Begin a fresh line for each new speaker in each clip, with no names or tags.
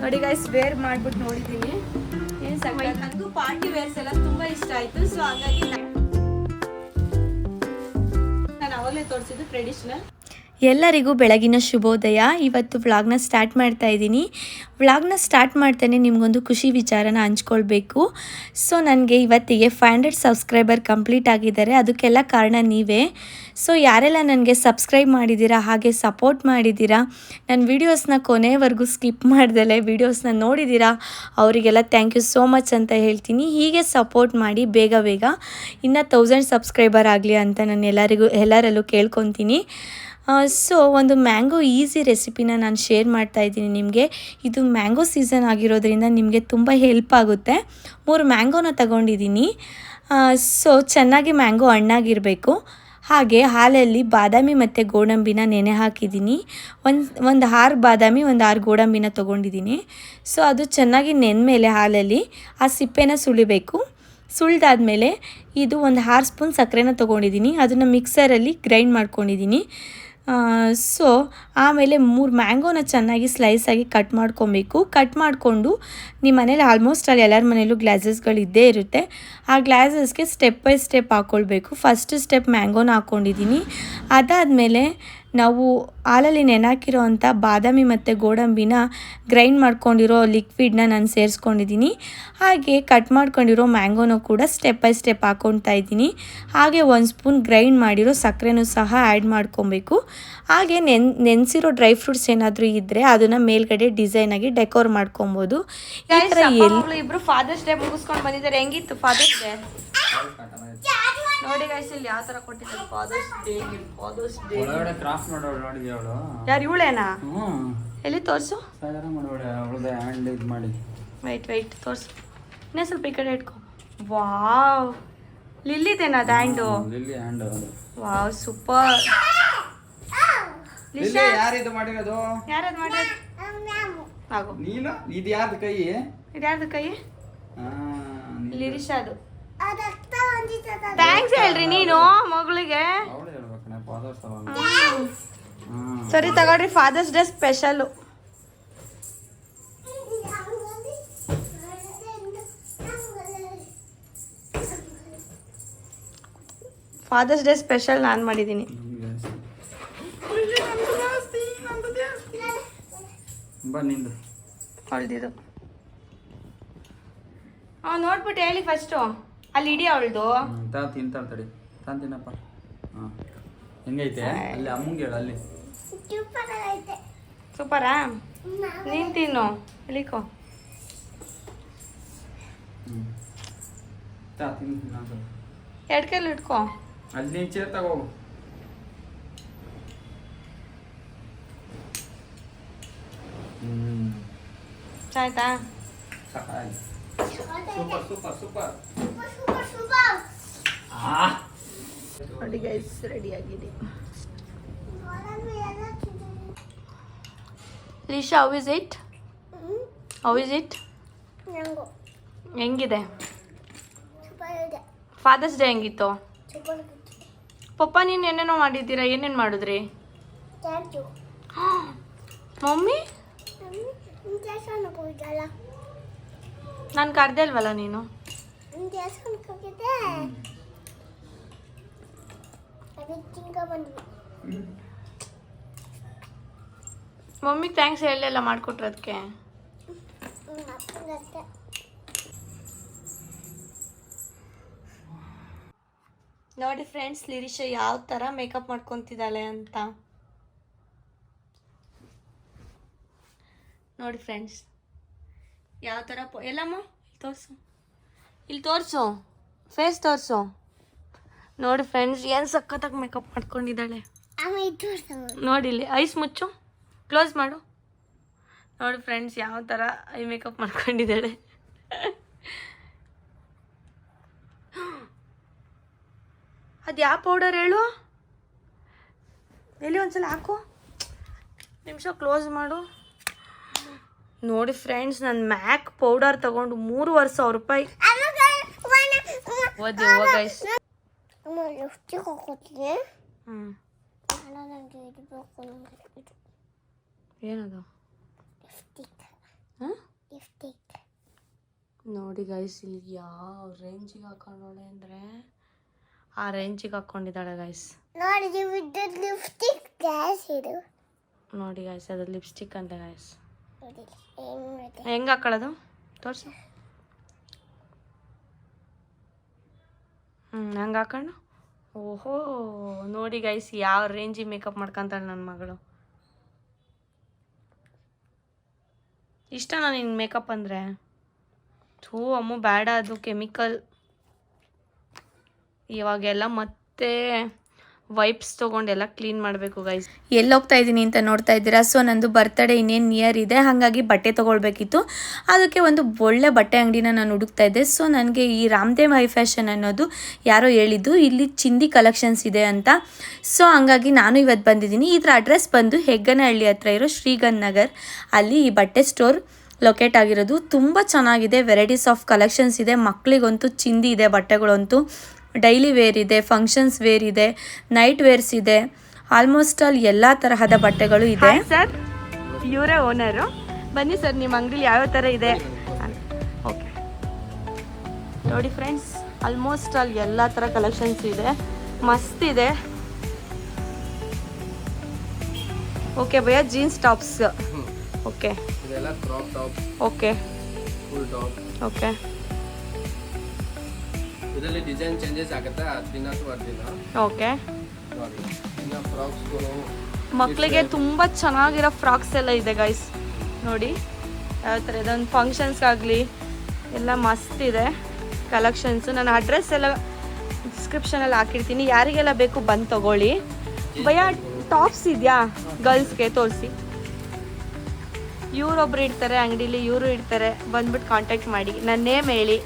ನೋಡಿ guys wear ಮಾಡ್ಬಿಟ್ಟು ನೋಡಿದ್ದೀನಿ. ಏನು ಸಕ್ಕತ್ತಾಗಿ ನನಗೂ ಪಾರ್ಟಿ ವೇರ್ಸ್ ಎಲ್ಲ ತುಂಬ ಇಷ್ಟ ಆಯಿತು. ಸೊ ಹಾಗಾಗಿ ನಾನು ಅವಾಗಲೇ ತೋರಿಸಿದ್ದು ಟ್ರೆಡಿಷನಲ್.
ಎಲ್ಲರಿಗೂ ಬೆಳಗಿನ ಶುಭೋದಯ. ಇವತ್ತು ವ್ಲಾಗ್ನ ಸ್ಟಾರ್ಟ್ ಮಾಡ್ತಾ ಇದ್ದೀನಿ. ವ್ಲಾಗ್ನ ಸ್ಟಾರ್ಟ್ ಮಾಡ್ತಾನೆ ನಿಮಗೊಂದು ಖುಷಿ ವಿಚಾರನ ಹಂಚ್ಕೊಳ್ಬೇಕು. ಸೊ ನನಗೆ ಇವತ್ತಿಗೆ 500 ಸಬ್ಸ್ಕ್ರೈಬರ್ ಕಂಪ್ಲೀಟ್ ಆಗಿದ್ದಾರೆ. ಅದಕ್ಕೆಲ್ಲ ಕಾರಣ ನೀವೇ. ಸೊ ಯಾರೆಲ್ಲ ನನಗೆ ಸಬ್ಸ್ಕ್ರೈಬ್ ಮಾಡಿದ್ದೀರಾ, ಹಾಗೆ ಸಪೋರ್ಟ್ ಮಾಡಿದ್ದೀರಾ, ನನ್ನ ವೀಡಿಯೋಸ್ನ ಕೊನೆವರೆಗೂ ಸ್ಕಿಪ್ ಮಾಡ್ದಲೆ ವೀಡಿಯೋಸ್ನ ನೋಡಿದ್ದೀರಾ, ಅವರಿಗೆಲ್ಲ ಥ್ಯಾಂಕ್ ಯು ಸೋ ಮಚ್ ಅಂತ ಹೇಳ್ತೀನಿ. ಹೀಗೆ ಸಪೋರ್ಟ್ ಮಾಡಿ ಬೇಗ ಬೇಗ ಇನ್ನು 1000 ಸಬ್ಸ್ಕ್ರೈಬರ್ ಆಗಲಿ ಅಂತ ನಾನು ಎಲ್ಲರಲ್ಲೂ ಕೇಳ್ಕೊತೀನಿ. ಸೊ ಒಂದು ಮ್ಯಾಂಗೋ ಈಸಿ ರೆಸಿಪಿನ ನಾನು ಶೇರ್ ಮಾಡ್ತಾ ಇದ್ದೀನಿ ನಿಮಗೆ. ಇದು ಮ್ಯಾಂಗೋ ಸೀಸನ್ ಆಗಿರೋದ್ರಿಂದ ನಿಮಗೆ ತುಂಬ ಹೆಲ್ಪ್ ಆಗುತ್ತೆ. 3 ಮ್ಯಾಂಗೋನ ತಗೊಂಡಿದ್ದೀನಿ. ಸೊ ಚೆನ್ನಾಗಿ ಮ್ಯಾಂಗೋ ಹಣ್ಣಾಗಿರಬೇಕು. ಹಾಗೆ ಹಾಲಲ್ಲಿ ಬಾದಾಮಿ ಮತ್ತು ಗೋಡಂಬಿನ ನೆನೆ ಹಾಕಿದ್ದೀನಿ. ಒಂದು 6 ಬಾದಾಮಿ, ಒಂದು 6 ಗೋಡಂಬಿನ ತೊಗೊಂಡಿದ್ದೀನಿ. ಸೊ ಅದು ಚೆನ್ನಾಗಿ ನೆಂದಮೇಲೆ ಹಾಲಲ್ಲಿ ಆ ಸಿಪ್ಪೆನ ಸುಳಿಬೇಕು. ಸುಳಿದಾದ್ಮೇಲೆ ಇದು ಒಂದು 6 ಸ್ಪೂನ್ ಸಕ್ಕರೆನ ತೊಗೊಂಡಿದ್ದೀನಿ. ಅದನ್ನು ಮಿಕ್ಸರಲ್ಲಿ ಗ್ರೈಂಡ್ ಮಾಡ್ಕೊಂಡಿದ್ದೀನಿ. ಸೊ ಆಮೇಲೆ 3 ಮ್ಯಾಂಗೋನ ಚೆನ್ನಾಗಿ ಸ್ಲೈಸಾಗಿ ಕಟ್ ಮಾಡ್ಕೊಬೇಕು. ಕಟ್ ಮಾಡಿಕೊಂಡು ನಿಮ್ಮ ಮನೇಲಿ ಆಲ್ಮೋಸ್ಟ್ ಅಲ್ಲಿ ಎಲ್ಲರ ಮನೇಲೂ ಗ್ಲಾಸಸ್ಗಳು ಇದ್ದೇ ಇರುತ್ತೆ. ಆ ಗ್ಲಾಸಸ್ಗೆ ಸ್ಟೆಪ್ ಬೈ ಸ್ಟೆಪ್ ಹಾಕ್ಕೊಳ್ಬೇಕು. ಫಸ್ಟ್ ಸ್ಟೆಪ್ ಮ್ಯಾಂಗೋನ ಹಾಕ್ಕೊಂಡಿದ್ದೀನಿ. ಅದಾದಮೇಲೆ ನಾವು ಹಾಲಲ್ಲಿ ನೆನಾಕಿರೋ ಅಂಥ ಬಾದಾಮಿ ಮತ್ತು ಗೋಡಂಬಿನ ಗ್ರೈಂಡ್ ಮಾಡ್ಕೊಂಡಿರೋ ಲಿಕ್ವಿಡ್ನ ನಾನು ಸೇರಿಸ್ಕೊಂಡಿದ್ದೀನಿ. ಹಾಗೆ ಕಟ್ ಮಾಡ್ಕೊಂಡಿರೋ ಮ್ಯಾಂಗೋನೂ ಕೂಡ ಸ್ಟೆಪ್ ಬೈ ಸ್ಟೆಪ್ ಹಾಕ್ಕೊಳ್ತಾ ಇದ್ದೀನಿ. ಹಾಗೆ 1 ಸ್ಪೂನ್ ಗ್ರೈಂಡ್ ಮಾಡಿರೋ ಸಕ್ಕರೆನೂ ಸಹ ಆ್ಯಡ್ ಮಾಡ್ಕೊಬೇಕು. ಹಾಗೆ ನೆನೆಸಿರೋ ಡ್ರೈ ಫ್ರೂಟ್ಸ್ ಏನಾದರೂ ಇದ್ದರೆ ಅದನ್ನು ಮೇಲ್ಗಡೆ ಡಿಸೈನಾಗಿ ಡೆಕೋರ್ ಮಾಡ್ಕೊಬೋದು. ಈ ಥರ
ಇಬ್ಬರು ಫಾದರ್ಸ್ ಡೇ ಮುಗಿಸ್ಕೊಂಡು ಬಂದಿದ್ದಾರೆ. ಹೆಂಗಿತ್ತು ಫಾದರ್ಸ್ ಡೇ? ನೋಡಿ ಗೈಸ್ ಇಲ್ಲಿ ಯಾವ ತರ ಕೊಟ್ಟಿದ್ದಾರೆ ಫಾದರ್ಸ್ ಡೇ.
ಒಳಗಡೆ ಕ್ರಾಫ್ಟ್ ನೋಡಿದ್ವಿ ಅವಳು.
ಯಾರು ಇವಳೇನಾ? ಎಲ್ಲಿ ತೋರಿಸು.
ಅವಳದ ಹ್ಯಾಂಡ್ ಇದು ಮಾಡಿ.
ವೈಟ್ ತೋರಿಸು. ಇನ್ನೇ ಸ್ವಲ್ಪ ಈ ಕಡೆ ಇಟ್ಕೊ. ವಾವ್, ಲಿಲ್ಲಿದೇನಾ ಅದು hand?
Lily hand.
Wow super.
Lily ಯಾರಿದು ಮಾಡಿರೋದು?
ಯಾರದು ಮಾಡಿರೋದು? ಆಗು.
ನೀನು ಇದು ಯಾರ್ದು ಕೈ?
ಇದು ಯಾರ್ದು ಕೈ? ಲಿರಿಷಾದು. ಥ್ಯಾಂಕ್ಸ್ ಹೇಳ್ರಿ ನೀನು ಮಗಳಿಗೆ. ಸರಿ ತಗೊಳ್ರಿ, father's day special. Father's day special ನಾನು ಮಾಡಿದ್ದೀನಿ. ಅವಳ್ದಿದು ನೋಡ್ಬಿಟ್ಟು ಹೇಳಿ ಫಸ್ಟು. ಅಲ್ಲಿ ಇಡಿ ಅವಳ್ದು.
ತಿಂತಾಳೆ ತಡಿ. ತಿನ್ನಪ್ಪ. ಹಾಂ ಹೆಂಗೈತೆ? ಅಲ್ಲಿ ಅಮ್ಮಂಗೆ ಹೇಳು. ಅಲ್ಲಿ
ಸೂಪರಾ? ನೀನು ತಿನ್ನು. ಇಳಿಕೋ.
ತಿನ್ನು.
2 ಕೈಲಿ ಇಟ್ಕೋ.
ಅಲ್ಲಿ ನೀನು ಚೇರ್ ತಗೋಗು.
ಆಯ್ತಾ?
ಸೂಪರ್.
ನೋಡಿ ಗೈಸ್ ರೆಡಿ ಆಗಿದೆ. Lisha, how is it? ಹೆಂಗಿದೆ? ಫಾದರ್ಸ್ ಡೇ ಹೆಂಗಿತ್ತು? ಪಪ್ಪ ನೀನು ಏನೇನೋ ಮಾಡಿದ್ದೀರಾ? ಏನೇನು ಮಾಡಿದ್ರಿ ಮಮ್ಮಿ? ನಾನು ಕರ್ದೆ ಅಲ್ವಲ್ಲ ನೀನು? ಮಮ್ಮಿ ಥ್ಯಾಂಕ್ಸ್ ಹೇಳಲ್ಲ ಮಾಡಿಕೊಟ್ರದಕ್ಕೆ. ನೋಡಿ ಫ್ರೆಂಡ್ಸ್, ಲಿರಿಷಾ ಯಾವ ಥರ ಮೇಕಪ್ ಮಾಡ್ಕೊತಿದ್ದಾಳೆ ಅಂತ ನೋಡಿ ಫ್ರೆಂಡ್ಸ್. ಯಾವ ಥರ ಎಲ್ಲಮ್ಮ ಇಲ್ಲಿ ತೋರಿಸು ಫೇಸ್ ತೋರಿಸು. ನೋಡಿ ಫ್ರೆಂಡ್ಸ್, ಏನು ಸಖತ್ತಾಗಿ ಮೇಕಪ್ ಮಾಡ್ಕೊಂಡಿದ್ದಾಳೆ ನೋಡಿ. ಇಲ್ಲಿ ಐಸ್ ಮುಚ್ಚು, ಕ್ಲೋಸ್ ಮಾಡು. ನೋಡಿ ಫ್ರೆಂಡ್ಸ್, ಯಾವ ಥರ ಐ ಮೇಕಪ್ ಮಾಡ್ಕೊಂಡಿದ್ದಾಳೆ. ಅದು ಯಾವ ಪೌಡರ್ ಹೇಳು? ಎಲ್ಲಿ ಒಂದ್ಸಲ ಹಾಕು. ನಿಮಿಷ ಕ್ಲೋಸ್ ಮಾಡು. ನೋಡಿ ಫ್ರೆಂಡ್ಸ್, ನಾನು ಮ್ಯಾಕ್ ಪೌಡರ್ ತಗೊಂಡು 3,000 ರೂಪಾಯಿ. ಏನದು? ಹಾಂ ನೋಡಿ ಗೈಸ್, ಇಲ್ಲಿ ಯಾವ ರೇಂಜಿಗೆ ಹಾಕೊಂಡೋಳೆ ಅಂದರೆ ಆ ರೇಂಜಿಗೆ ಹಾಕ್ಕೊಂಡಿದ್ದಾಳೆ ಗೈಸ್. ನೋಡಿ ಗೈಸ್, ಅದು ಲಿಪ್ಸ್ಟಿಕ್ ಅಂತ ಗೈಸ್. ಹೆಂಗೆ ಹಾಕೊಳ್ಳೋದು ತೋರಿಸು. ಹಂಗೆ ಹಾಕೊಂಡು ಓಹೋ ನೋಡಿ ಗೈಸ್, ಯಾವ ರೇಂಜಿಗೆ ಮೇಕಪ್ ಮಾಡ್ಕೊತಾಳೆ ನನ್ನ ಮಗಳು. ಇಷ್ಟನಾ ನಿನ್ನ ಮೇಕಪ್ ಅಂದರೆ? ಥೂ ಅಮ್ಮ ಬೇಡ, ಅದು ಕೆಮಿಕಲ್. ಇವಾಗೆಲ್ಲ ಮತ್ತೆ ವೈಪ್ಸ್ ತೊಗೊಂಡೆಲ್ಲ ಕ್ಲೀನ್ ಮಾಡಬೇಕು ಗೈಸ್.
ಎಲ್ಲಿ ಹೋಗ್ತಾ ಇದ್ದೀನಿ ಅಂತ ನೋಡ್ತಾ ಇದ್ದೀರಾ. ಸೊ ನಂದು ಬರ್ತಡೇ ಇನ್ನೇನು ನಿಯರ್ ಇದೆ, ಹಾಗಾಗಿ ಬಟ್ಟೆ ತೊಗೊಳ್ಬೇಕಿತ್ತು. ಅದಕ್ಕೆ ಒಂದು ಒಳ್ಳೆ ಬಟ್ಟೆ ಅಂಗಡಿನ ನಾನು ಹುಡುಕ್ತಾ ಇದ್ದೆ. ಸೊ ನನಗೆ ಈ ರಾಮದೇವ್ ಹೈ ಫ್ಯಾಷನ್ ಅನ್ನೋದು ಯಾರೋ ಹೇಳಿದ್ದು ಇಲ್ಲಿ ಚಿಂದಿ ಕಲೆಕ್ಷನ್ಸ್ ಇದೆ ಅಂತ. ಸೊ ಹಂಗಾಗಿ ನಾನು ಇವತ್ತು ಬಂದಿದ್ದೀನಿ. ಇದರ ಅಡ್ರೆಸ್ ಬಂದು ಹೆಗ್ಗನಹಳ್ಳಿ ಹತ್ರ ಇರೋ ಶ್ರೀಗನ್ ನಗರ್, ಅಲ್ಲಿ ಈ ಬಟ್ಟೆ ಸ್ಟೋರ್ ಲೊಕೇಟ್ ಆಗಿರೋದು. ತುಂಬ ಚೆನ್ನಾಗಿದೆ, ವೆರೈಟೀಸ್ ಆಫ್ ಕಲೆಕ್ಷನ್ಸ್ ಇದೆ. ಮಕ್ಕಳಿಗಂತೂ ಚಿಂದಿ ಇದೆ ಬಟ್ಟೆಗಳಂತೂ. ಡೈಲಿ ವೇರ್ ಇದೆ, ಫಂಕ್ಷನ್ಸ್ ವೇರ್ ಇದೆ, ನೈಟ್ ವೇರ್ಸ್ ಇದೆ. ಆಲ್ಮೋಸ್ಟ್ ಆಲ್ ಎಲ್ಲ ತರಹದ ಬಟ್ಟೆಗಳು ಇದೆ.
ಸರ್, ಇವರೇ ಓನರು. ಬನ್ನಿ ಸರ್, ನಿಮ್ಮ ಅಂಗಡಿಲಿ ಯಾವ್ಯಾವ ಥರ ಇದೆ. ಓಕೆ ನೋಡಿ ಫ್ರೆಂಡ್ಸ್, ಆಲ್ಮೋಸ್ಟ್ ಆಲ್ ಎಲ್ಲ ಥರ ಕಲೆಕ್ಷನ್ಸ್ ಇದೆ, ಮಸ್ತ್ ಇದೆ. ಓಕೆ ಭಯ್ಯ, ಜೀನ್ಸ್ ಟಾಪ್ಸ್. ಓಕೆ
ಇದೆಲ್ಲ crop top,
okay
full top.
Okay,
ಇದರಲ್ಲಿ ಡಿಸೈನ್ ಚೇಂಜಸ್ ಆಗುತ್ತೆ ದಿನ ಟು ದಿನ.
ಓಕೆ
ನೋಡಿ, ಇನ್ನು ಫ್ರಾಕ್ಸ್ಗಳು
ಮಕ್ಕಳಿಗೆ ತುಂಬ ಚೆನ್ನಾಗಿರೋ ಫ್ರಾಕ್ಸ್ ಎಲ್ಲ ಇದೆ ಗೈಸ್. ನೋಡಿ ಯಾವ ಥರ ಇದೆ, ಒಂದು ಫಂಕ್ಷನ್ಸ್ಗಾಗಲಿ ಎಲ್ಲ ಮಸ್ತ್ ಇದೆ ಕಲೆಕ್ಷನ್ಸು. ನಾನು ಅಡ್ರೆಸ್ ಎಲ್ಲ ಡಿಸ್ಕ್ರಿಪ್ಷನಲ್ಲಿ ಹಾಕಿರ್ತೀನಿ, ಯಾರಿಗೆಲ್ಲ ಬೇಕು ಬಂದು ತೊಗೊಳ್ಳಿ. ಭಯ್ಯ ಟಾಪ್ಸ್ ಇದೆಯಾ ಗರ್ಲ್ಸ್ಗೆ? ತೋರಿಸಿ. ಇವರೊಬ್ರು ಇಡ್ತಾರೆ ಅಂಗಡೀಲಿ, ಇವರು ಇಡ್ತಾರೆ, ಬಂದ್ಬಿಟ್ಟು ಕಾಂಟ್ಯಾಕ್ಟ್ ಮಾಡಿ, ನನ್ನ ನೇಮ್ ಹೇಳಿ,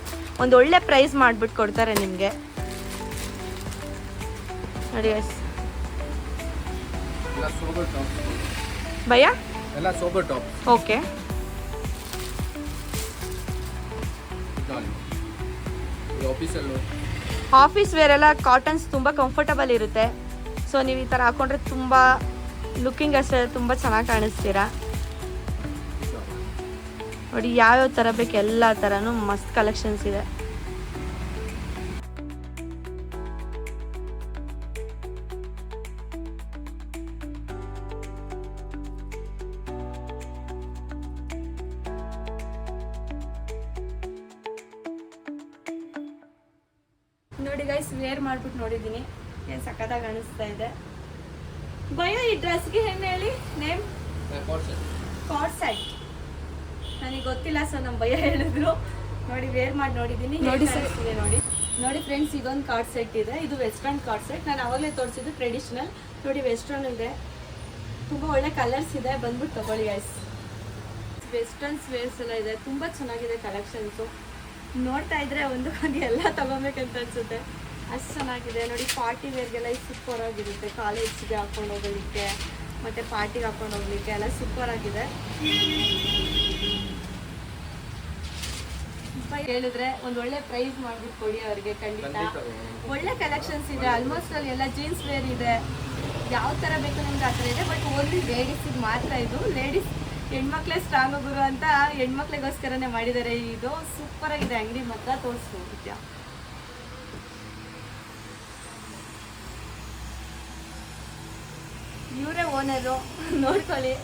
ಒಂದು ಒಳ್ಳೆ ಪ್ರೈಸ್ ಮಾಡಿಬಿಟ್ಟು ಕೊಡ್ತಾರೆ ನಿಮಗೆ. ನೋಡಿ ಗೈಸ್,
ಎಲ್ಲ ಸೋಬರ್ ಟಾಪ್.
ಭಯ್ಯ
ಎಲ್ಲ ಸೋಬರ್ ಟಾಪ್.
ಓಕೆ,
ನೋಡಿ ಆಫೀಸಲ್ಲೂ
ಆಫೀಸ್ ವೇರ್ ಎಲ್ಲ ಕಾಟನ್ಸ್ ತುಂಬ ಕಂಫರ್ಟಬಲ್ ಇರುತ್ತೆ. ಸೊ ನೀವು ಈ ಥರ ಹಾಕೊಂಡ್ರೆ ತುಂಬ ಲುಕ್ಕಿಂಗ್ ಅಷ್ಟೇ ತುಂಬ ಚೆನ್ನಾಗಿ ಕಾಣಿಸ್ತೀರಾ. ನೋಡಿ ಯಾವ್ಯಾವ ಥರ ಬೇಕು ಎಲ್ಲ ಥರನೂ ಮಸ್ತ್ ಕಲೆಕ್ಷನ್ಸ್ ಇದೆ. ನೋಡಿ ಗೈಸ್, ವೇರ್ ಮಾಡ್ಬಿಟ್ಟು ನೋಡಿದ್ದೀನಿ, ಏನು ಸಖತ್ತಾಗಿ ಕಾಣಿಸ್ತಾ ಇದೆ. ಭಯ ಈ ಡ್ರೆಸ್ಗೆ ಏನು ಹೇಳಿ ನೇಮ್? Card set. ನನಗೆ ಗೊತ್ತಿಲ್ಲ, ಸೊ ನಮ್ಮ ಭಯ ಹೇಳಿದ್ರು. ನೋಡಿ ವೇರ್ ಮಾಡಿ ನೋಡಿದ್ದೀನಿ, ನೋಡಿ ಇದೆ. ನೋಡಿ ನೋಡಿ ಫ್ರೆಂಡ್ಸ್, ಇದೊಂದು ಕಾರ್ಡ್ ಸೆಟ್ ಇದೆ, ಇದು ವೆಸ್ಟರ್ನ್ ಕಾರ್ಡ್ ಸೆಟ್. ನಾನು ಅವಾಗಲೇ ತೋರಿಸಿದ್ದು ಟ್ರೆಡಿಷನಲ್. ನೋಡಿ ವೆಸ್ಟರ್ನ್ ಇದೆ, ತುಂಬ ಒಳ್ಳೆ ಕಲರ್ಸ್ ಇದೆ, ಬಂದ್ಬಿಟ್ಟು ತೊಗೊಳ್ಳಿ ಗೈಸ್. ವೆಸ್ಟರ್ನ್ಸ್ ವೇರ್ಸ್ ಎಲ್ಲ ಇದೆ, ತುಂಬ ಚೆನ್ನಾಗಿದೆ ಕಲೆಕ್ಷನ್ಸು. ನೋಡ್ತಾ ಇದ್ರೆ ಒಂದು ಎಲ್ಲ ತೊಗೊಬೇಕಂತ ಅನ್ಸುತ್ತೆ, ಅಷ್ಟು ಚೆನ್ನಾಗಿದೆ. ನೋಡಿ ಪಾರ್ಟಿ ವೇರ್ಗೆಲ್ಲ ಇದು ಸೂಪರ್ ಆಗಿರುತ್ತೆ, ಕಾಲೇಜ್ಗೆ ಹಾಕೊಂಡು ಹೋಗೋದಕ್ಕೆ ಮತ್ತು ಪಾರ್ಟಿಗೆ ಹಾಕೊಂಡು ಹೋಗ್ಲಿಕ್ಕೆ ಎಲ್ಲ ಸೂಪರ್ ಆಗಿದೆ. ಹೇಳಿದ್ರೆ ಒಂದು ಒಳ್ಳೆ ಪ್ರೈಸ್ ಮಾಡ್ಬಿಟ್ಟು ಕೊಡಿ ಅವ್ರಿಗೆ, ಖಂಡಿತ ಒಳ್ಳೆ ಕಲೆಕ್ಷನ್ಸ್ ಇದೆ. ಆಲ್ಮೋಸ್ಟ್ ಅಲ್ಲಿ ಎಲ್ಲ ಜೀನ್ಸ್ ವೇರ್ ಇದೆ, ಯಾವ ಥರ ಬೇಕು ನಿಮ್ಗೆ ಆ ಥರ ಇದೆ. ಬಟ್ ಓನ್ಲಿ ಲೇಡೀಸಿಗೆ ಮಾತ್ರ ಇದು. ಲೇಡೀಸ್ ಹೆಣ್ಮಕ್ಳೇ ಸ್ಟ್ರಾಂಗ್ ಗುರು ಅಂತ ಹೆಣ್ಮಕ್ಳಿಗೋಸ್ಕರನೇ ಮಾಡಿದ್ದಾರೆ. ಇದು ಸೂಪರ್ ಆಗಿದೆ, ಅಂಗಡಿ ಮಾತ್ರ ತೋರಿಸ್ಬೋದಿದ್ಯಾ. ಇವರೇ ಓನರು, ನೋಡ್ಕೊಳ್ಳಿ,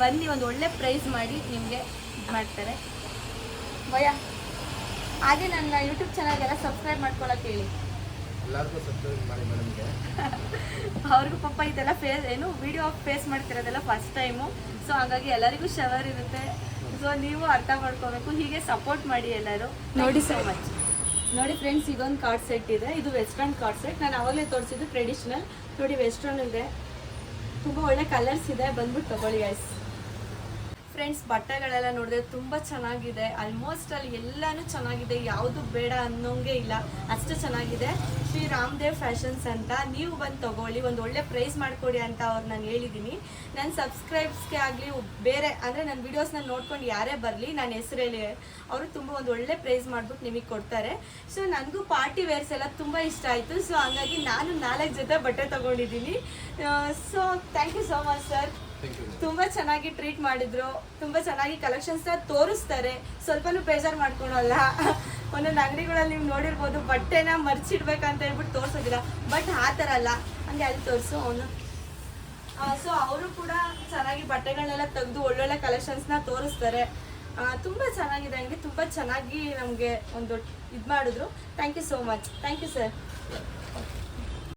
ಬನ್ನಿ, ಒಂದು ಒಳ್ಳೆ ಪ್ರೈಸ್ ಮಾಡಿ ನಿಮಗೆ ಮಾಡ್ತಾರೆ. ಭಯ ಹಾಗೆ ನನ್ನ ಯೂಟ್ಯೂಬ್ ಚಾನಲ್ಗೆಲ್ಲ ಸಬ್ಸ್ಕ್ರೈಬ್ ಮಾಡ್ಕೊಳಕ್ಕೆ ಹೇಳಿ.
ಎಲ್ಲರಿಗೂ ಸಬ್ಸ್ಕ್ರೈಬ್ ಮಾಡಿ ಮೇಡಮ್ಗೆ.
ಅವ್ರಿಗೂ ಪಾಪ ಇದೆಲ್ಲ ವಿಡಿಯೋ ಫೇಸ್ ಮಾಡ್ತಿರೋದೆಲ್ಲ ಫಸ್ಟ್ ಟೈಮು. ಸೊ ಹಾಗಾಗಿ ಎಲ್ಲರಿಗೂ ಶವರ್ ಇರುತ್ತೆ. ಸೊ ನೀವು ಅರ್ಥ ಮಾಡ್ಕೋಬೇಕು, ಹೀಗೆ ಸಪೋರ್ಟ್ ಮಾಡಿ ಎಲ್ಲರೂ. ನೋಡಿ ಸೋ ಮಚ್. ನೋಡಿ ಫ್ರೆಂಡ್ಸ್, ಇದೊಂದು ಕಾರ್ಡ್ ಸೆಟ್ ಇದೆ, ಇದು ವೆಸ್ಟರ್ನ್ ಕಾರ್ಡ್ ಸೆಟ್. ನಾನು ಅವಾಗಲೇ ತೋರಿಸಿದ್ದು ಟ್ರೆಡಿಷನಲ್. ನೋಡಿ ವೆಸ್ಟರ್ನ್ ಇದೆ, ತುಂಬ ಒಳ್ಳೆ ಕಲರ್ಸ್ ಇದೆ, ಬಂದ್ಬಿಟ್ಟು ತೊಗೊಳ್ಳಿ ಗೈಸ್. ಫ್ರೆಂಡ್ಸ್, ಬಟ್ಟೆಗಳೆಲ್ಲ ನೋಡಿದ್ರೆ ತುಂಬ ಚೆನ್ನಾಗಿದೆ. ಆಲ್ಮೋಸ್ಟ್ ಅಲ್ಲಿ ಎಲ್ಲನೂ ಚೆನ್ನಾಗಿದೆ, ಯಾವುದು ಬೇಡ ಅನ್ನೋಂಗೆ ಇಲ್ಲ, ಅಷ್ಟು ಚೆನ್ನಾಗಿದೆ. ಶ್ರೀ ರಾಮದೇವ್ ಫ್ಯಾಷನ್ಸ್ ಅಂತ, ನೀವು ಬಂದು ತೊಗೊಳ್ಳಿ, ಒಂದು ಒಳ್ಳೆ ಪ್ರೈಸ್ ಮಾಡಿಕೊಡಿ ಅಂತ ಅವ್ರು ನಾನು ಹೇಳಿದ್ದೀನಿ. ನನ್ನ ಸಬ್ಸ್ಕ್ರೈಬ್ಸ್ಗೆ ಆಗಲಿ, ಬೇರೆ ಅಂದರೆ ನನ್ನ ವೀಡಿಯೋಸ್ನ ನೋಡ್ಕೊಂಡು ಯಾರೇ ಬರಲಿ, ನನ್ನ ಹೆಸರೇಳಿ ಅವರು ತುಂಬ ಒಂದು ಒಳ್ಳೆ ಪ್ರೈಸ್ ಮಾಡಿಬಿಟ್ಟು ನಿಮಗೆ ಕೊಡ್ತಾರೆ. ಸೊ ನನಗೂ ಪಾರ್ಟಿ ವೇರ್ಸ್ ಎಲ್ಲ ತುಂಬ ಇಷ್ಟ ಆಯಿತು. ಸೊ ಹಾಗಾಗಿ ನಾನು 4 ಜೊತೆ ಬಟ್ಟೆ ತೊಗೊಂಡಿದ್ದೀನಿ. So thank you so much sir. ತುಂಬಾ ಚೆನ್ನಾಗಿ ಟ್ರೀಟ್ ಮಾಡಿದ್ರು, ತುಂಬಾ ಚೆನ್ನಾಗಿ ಕಲೆಕ್ಷನ್ಸ್ ತೋರಿಸ್ತಾರೆ, ಸ್ವಲ್ಪನೂ ಬೇಜಾರು ಮಾಡ್ಕೊಳಲ್ಲ. ಒಂದೊಂದು ಅಂಗಡಿಗಳಲ್ಲಿ ನೀವು ನೋಡಿರ್ಬೋದು ಬಟ್ಟೆನ ಮರ್ಚಿಡ್ಬೇಕಂತ ಹೇಳ್ಬಿಟ್ಟು ತೋರಿಸೋದಿಲ್ಲ, ಬಟ್ ಆ ಥರ ಅಲ್ಲ, ಹಂಗೆ ಅಲ್ಲಿ ತೋರಿಸು ಅವನು. ಸೊ ಅವರು ಕೂಡ ಚೆನ್ನಾಗಿ ಬಟ್ಟೆಗಳನ್ನೆಲ್ಲ ತೆಗೆದು ಒಳ್ಳೊಳ್ಳೆ ಕಲೆಕ್ಷನ್ಸ್ನ ತೋರಿಸ್ತಾರೆ. ತುಂಬ ಚೆನ್ನಾಗಿದೆ, ಹಂಗೆ ತುಂಬ ಚೆನ್ನಾಗಿ ನಮಗೆ ಒಂದು ಇದು ಮಾಡಿದ್ರು. Thank you so much. Thank you sir.